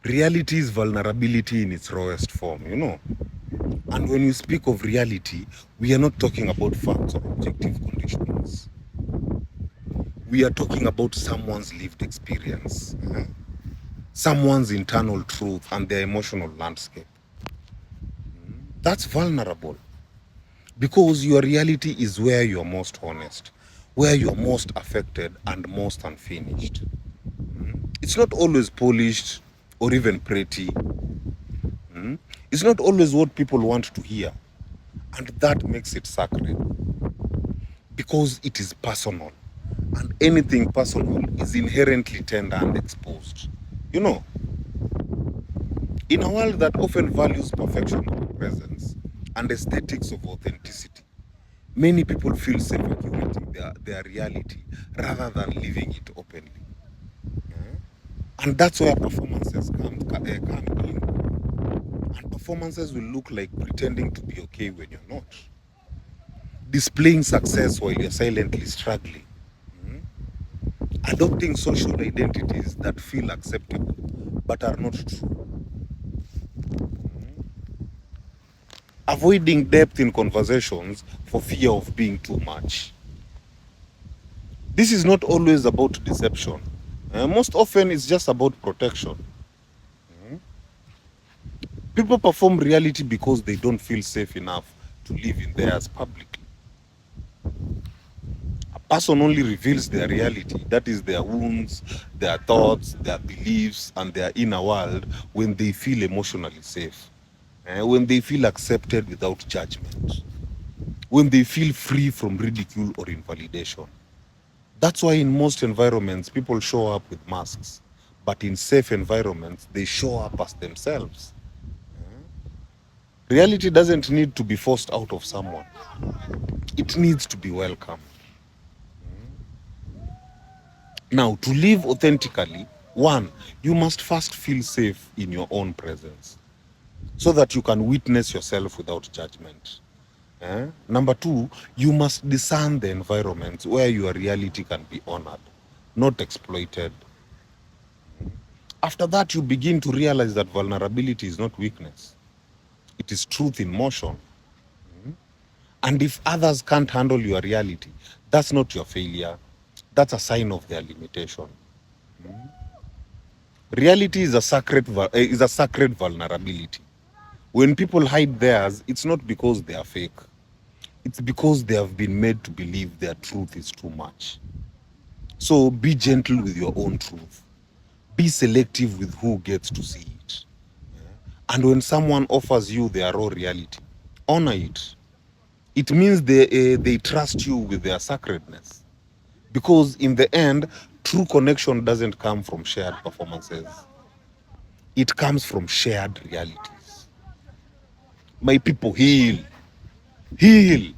Reality is vulnerability in its rawest form, you know. And when we speak of reality, we are not talking about facts or objective conditions. We are talking about someone's lived experience, someone's internal truth and their emotional landscape. That's vulnerable because your reality is where you're most honest, where you're most affected and most unfinished. It's not always polished or even pretty. It's not always what people want to hear. And that makes it sacred because it is personal. And anything personal is inherently tender and exposed. You know, in a world that often values perfection over presence and aesthetics of authenticity, many people feel safe curating their reality rather than living it openly. And that's where performances come in. And performances will look like pretending to be okay when you're not, displaying success while you're silently struggling, adopting social identities that feel acceptable but are not true, avoiding depth in conversations for fear of being too much. This is not always about deception. Most often, it's just about protection. People perform reality because they don't feel safe enough to live in theirs publicly. A person only reveals their reality, that is, their wounds, their thoughts, their beliefs, and their inner world, when they feel emotionally safe, when they feel accepted without judgment, when they feel free from ridicule or invalidation. That's why in most environments, people show up with masks. But in safe environments, they show up as themselves. Reality doesn't need to be forced out of someone. It needs to be welcome. Now, to live authentically, one, you must first feel safe in your own presence so that you can witness yourself without judgment. Number two, you must discern the environments where your reality can be honored, not exploited. After that, you begin to realize that vulnerability is not weakness, it is truth in motion. And if others can't handle your reality, that's not your failure, that's a sign of their limitation. Reality is a sacred vulnerability. When people hide theirs, it's not because they are fake. It's because they have been made to believe their truth is too much. So be gentle with your own truth. Be selective with who gets to see it. And when someone offers you their raw reality, honor it. It means they trust you with their sacredness. Because in the end, true connection doesn't come from shared performances. It comes from shared realities. My people, heal. Heal.